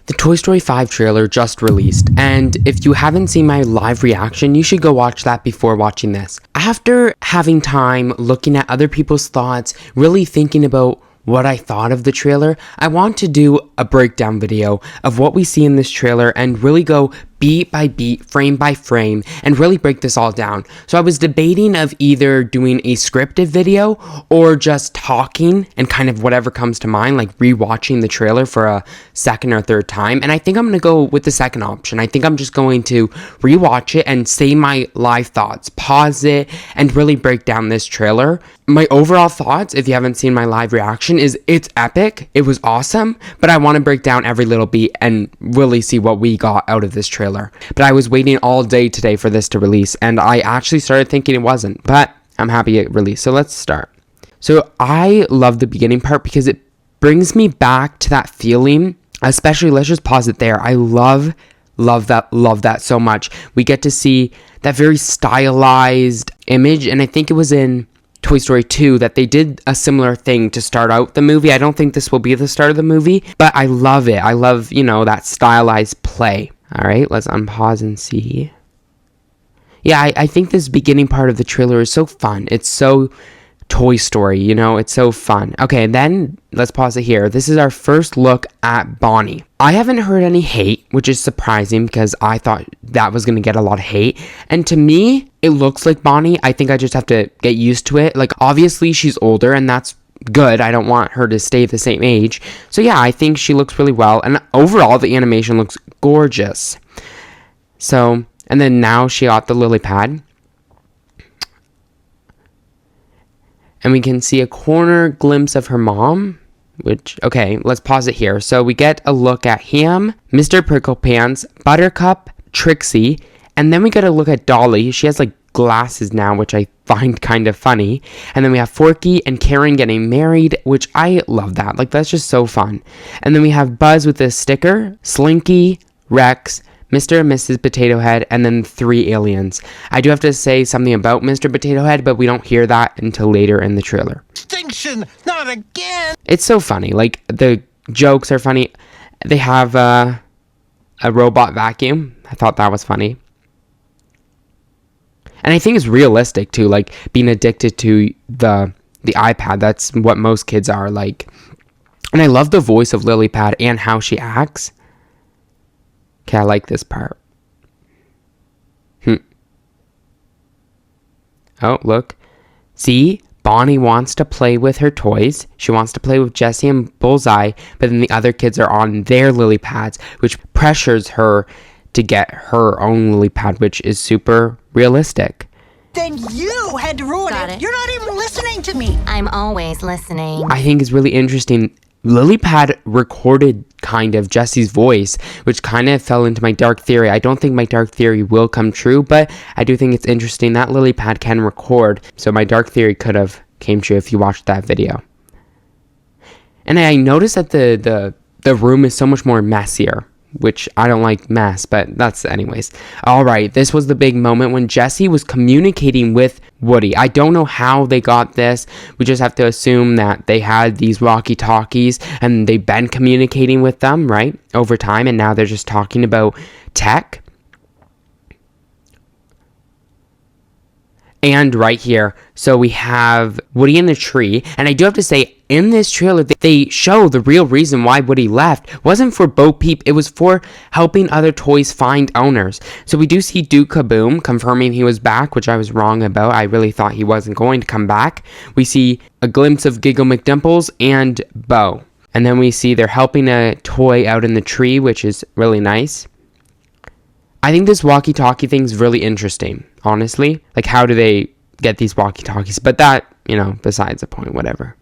The Toy Story 5 trailer just released, and if you haven't seen my live reaction, you should go watch that before watching this. After having time looking at other people's thoughts, really thinking about what I thought of the trailer, I want to do a breakdown video of what we see in this trailer and really go beat by beat, frame by frame, and really break this all down. So I was debating of either doing a scripted video or just talking and kind of whatever comes to mind, like rewatching the trailer for a second or third time. And I think I'm going to go with the second option. I think I'm just going to rewatch it and say my live thoughts, pause it, and really break down this trailer. My overall thoughts, if you haven't seen my live reaction, is it's epic. It was awesome, but I want to break down every little beat and really see what we got out of this trailer. But I was waiting all day today for this to release, and I actually started thinking it wasn't, but I'm happy it released. So let's start. So I love the beginning part because it brings me back to that feeling, especially, let's just pause it there. I love that so much. We get to see that very stylized image, and I think it was in Toy Story 2 that they did a similar thing to start out the movie. I don't think this will be the start of the movie, but I love it. I love, that stylized play. All right, let's unpause and see. Yeah, I think this beginning part of the trailer is so fun. It's so Toy Story, it's so fun. Okay, then let's pause it here. This is our first look at Bonnie. I haven't heard any hate, which is surprising because I thought that was going to get a lot of hate. And to me, it looks like Bonnie. I think I just have to get used to it. Like, obviously she's older and that's good. I don't want her to stay the same age. So yeah, I think she looks really well. And overall, the animation looks gorgeous. So, and then now she got the lily pad. And we can see a corner glimpse of her mom, okay, let's pause it here. So we get a look at Ham, Mr. Pricklepants, Buttercup, Trixie, and then we get a look at Dolly. She has like glasses now, which I find kind of funny. And then we have Forky and Karen getting married, which I love that. Like, that's just so fun. And then we have Buzz with a sticker, Slinky, Rex, Mr. and Mrs. Potato Head, and then 3 aliens. I do have to say something about Mr. Potato Head, but we don't hear that until later in the trailer. Extinction! Not again! It's so funny. Like, the jokes are funny. They have a robot vacuum. I thought that was funny. And I think it's realistic, too. Like, being addicted to the iPad. That's what most kids are like. And I love the voice of Lily Pad and how she acts. Okay, I like this part. Oh, look. See? Bonnie wants to play with her toys. She wants to play with Jessie and Bullseye, but then the other kids are on their lily pads, which pressures her to get her own lily pad, which is super realistic. Then you had to ruin it. You're not even listening to me. I'm always listening. I think it's really interesting. Lilypad recorded kind of Jessie's voice, which kind of fell into my dark theory. I don't think my dark theory will come true, but I do think it's interesting that Lilypad can record. So my dark theory could have came true if you watched that video. And I noticed that the room is so much more messier, which I don't like mess, but that's anyways. All right, this was the big moment when Jessie was communicating with Woody. I don't know how they got this. We just have to assume that they had these walkie-talkies and they've been communicating with them, right, over time, and now they're just talking about tech. And right here, so we have Woody in the tree, and I do have to say, in this trailer, they show the real reason why Woody left wasn't for Bo Peep, it was for helping other toys find owners. So we do see Duke Kaboom confirming he was back, which I was wrong about. I really thought he wasn't going to come back. We see a glimpse of Giggle McDimples and Bo. And then we see they're helping a toy out in the tree, which is really nice. I think this walkie-talkie thing's really interesting, honestly. Like, how do they get these walkie-talkies? But that, besides the point, whatever.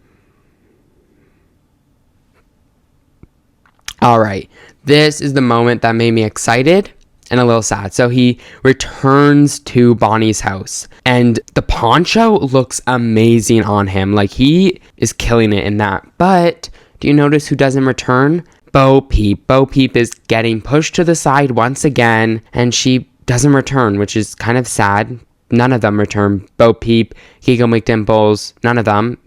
Alright, this is the moment that made me excited and a little sad. So he returns to Bonnie's house, and the poncho looks amazing on him. Like, he is killing it in that. But do you notice who doesn't return? Bo Peep. Bo Peep is getting pushed to the side once again, and she doesn't return, which is kind of sad. none of them return. Bo Peep, Kiko McDimples, none of them.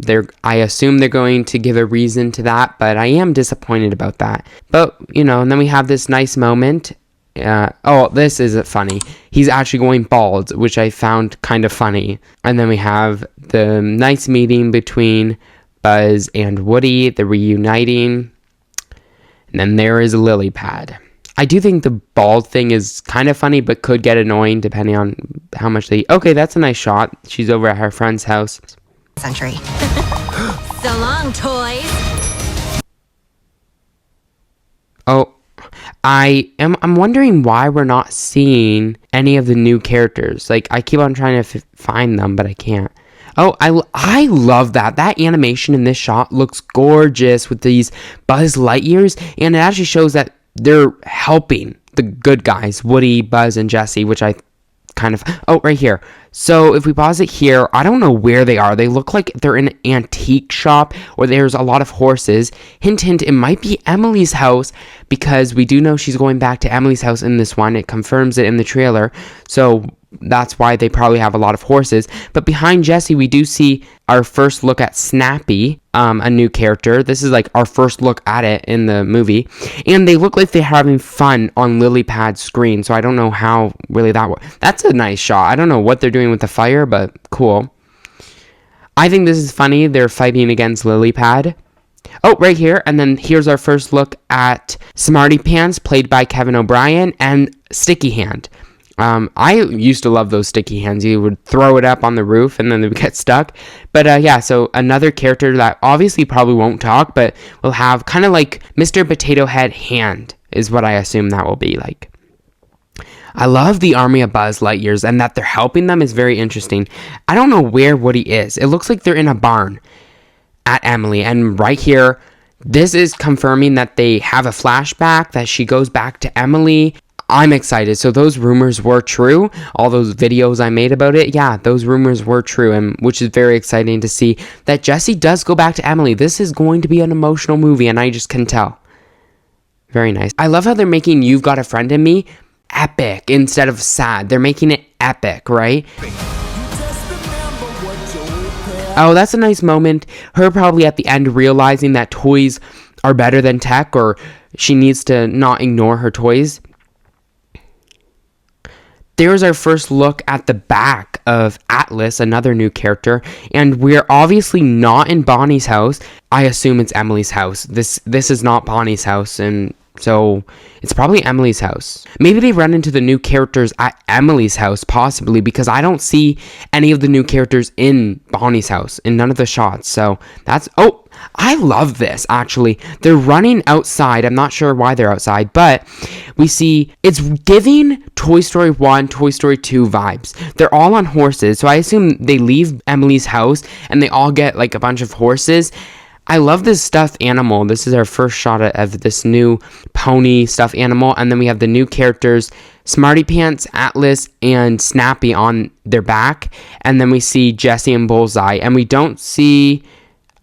I assume they're going to give a reason to that, but I am disappointed about that. But, and then we have this nice moment. This isn't funny. He's actually going bald, which I found kind of funny. And then we have the nice meeting between Buzz and Woody, the reuniting. And then there is Lily Pad. I do think the bald thing is kind of funny, but could get annoying depending on how much they... Okay, that's a nice shot. She's over at her friend's house. Century. So long, toys. Oh, I'm wondering why we're not seeing any of the new characters. Like, I keep on trying to find them, but I can't. Oh, I love that. That animation in this shot looks gorgeous with these Buzz Lightyears, and it actually shows that they're helping the good guys, Woody, Buzz, and Jessie, which I kind of... Oh, right here. So if we pause it here, I don't know where they are. They look like they're in an antique shop where there's a lot of horses. Hint, hint, it might be Emily's house because we do know she's going back to Emily's house in this one. It confirms it in the trailer. So that's why they probably have a lot of horses. But behind Jessie, we do see our first look at Snappy, a new character. This is like our first look at it in the movie. And they look like they're having fun on Lily Pad's screen. So I don't know how really that works. That's a nice shot. I don't know what they're doing with the fire, but cool. I think this is funny. They're fighting against Lily Pad. Oh, right here. And then here's our first look at Smarty Pants, played by Kevin O'Brien, and Sticky Hand. I used to love those sticky hands. You would throw it up on the roof and then they would get stuck. But so another character that obviously probably won't talk, but will have kind of like Mr. Potato Head hand is what I assume that will be like. I love the army of Buzz Lightyears, and that they're helping them is very interesting. I don't know where Woody is. It looks like they're in a barn at Emily, and right here, this is confirming that they have a flashback, that she goes back to Emily. I'm excited. So those rumors were true. All those videos I made about it, yeah, those rumors were true, and which is very exciting to see that Jessie does go back to Emily. This is going to be an emotional movie, and I just can tell. Very nice. I love how they're making You've Got a Friend in Me epic instead of sad. They're making it epic, right? Oh, that's a nice moment. Her probably at the end realizing that toys are better than tech, or she needs to not ignore her toys. There's our first look at the back of Atlas, another new character, and we're obviously not in Bonnie's house. I assume it's Emily's house. This is not Bonnie's house, and so it's probably Emily's house. Maybe they run into the new characters at Emily's house, possibly, because I don't see any of the new characters in Bonnie's house, in none of the shots. So that's... Oh, I love this, actually. They're running outside. I'm not sure why they're outside, but we see it's giving Toy Story 1, Toy Story 2 vibes. They're all on horses, so I assume they leave Emily's house and they all get like a bunch of horses. I love this stuffed animal. This is our first shot of this new pony stuffed animal, and then we have the new characters, Smarty Pants, Atlas, and Snappy on their back, and then we see Jessie and Bullseye, and we don't see...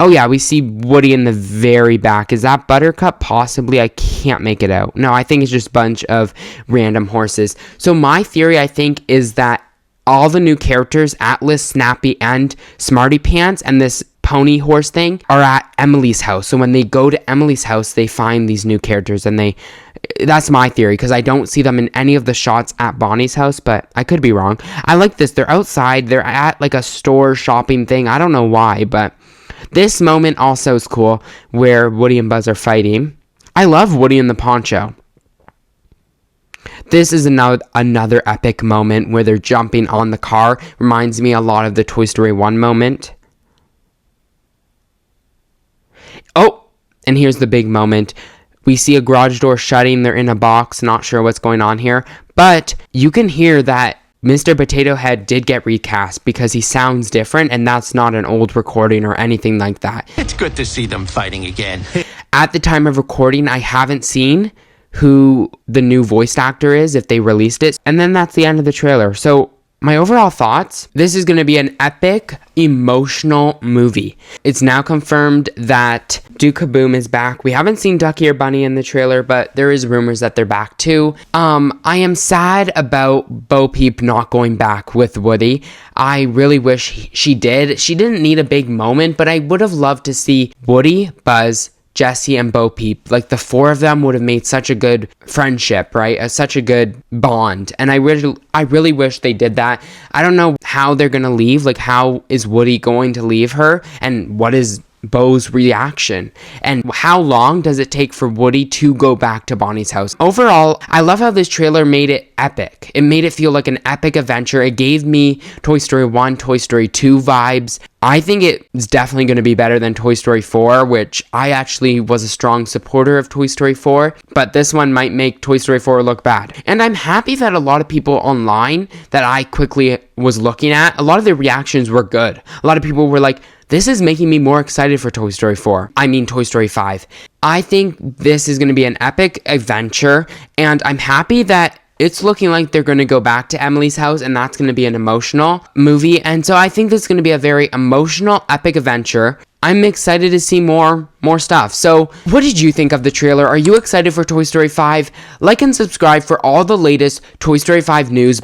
Oh yeah, we see Woody in the very back. Is that Buttercup? Possibly. I can't make it out. No, I think it's just a bunch of random horses. So my theory, I think, is that all the new characters, Atlas, Snappy, and Smarty Pants, and this pony horse thing, are at Emily's house. So when they go to Emily's house, they find these new characters, and that's my theory, because I don't see them in any of the shots at Bonnie's house, but I could be wrong. I like this. They're outside. They're at like a store shopping thing. I don't know why, but... This moment also is cool, where Woody and Buzz are fighting. I love Woody in the poncho. This is another epic moment where they're jumping on the car. Reminds me a lot of the Toy Story 1 moment. Oh, and here's the big moment. We see a garage door shutting. They're in a box. Not sure what's going on here. But you can hear that Mr. Potato Head did get recast because he sounds different, and that's not an old recording or anything like that. It's good to see them fighting again. At the time of recording, I haven't seen who the new voice actor is, if they released it. And then that's the end of the trailer. So my overall thoughts, this is going to be an epic, emotional movie. It's now confirmed that Duke Kaboom is back. We haven't seen Ducky or Bunny in the trailer, but there is rumors that they're back too. I am sad about Bo Peep not going back with Woody. I really wish she did. She didn't need a big moment, but I would have loved to see Woody, Buzz, Jesse, and Bo Peep. Like, the four of them would have made such a good friendship, right? Such a good bond. And I really wish they did that. I don't know how they're gonna leave. Like, how is Woody going to leave her? And what is Bo's reaction? And how long does it take for Woody to go back to Bonnie's house? Overall, I love how this trailer made it epic. It made it feel like an epic adventure. It gave me Toy Story 1, Toy Story 2 vibes. I think it's definitely going to be better than Toy Story 4, which I actually was a strong supporter of Toy Story 4, but this one might make Toy Story 4 look bad. And I'm happy that a lot of people online that I quickly was looking at, a lot of the reactions were good. A lot of people were like, this is making me more excited for Toy Story 4. I mean Toy Story 5. I think this is going to be an epic adventure, and I'm happy that it's looking like they're going to go back to Emily's house, and that's going to be an emotional movie. And so I think this is going to be a very emotional, epic adventure. I'm excited to see more stuff. So what did you think of the trailer? Are you excited for Toy Story 5? Like and subscribe for all the latest Toy Story 5 news.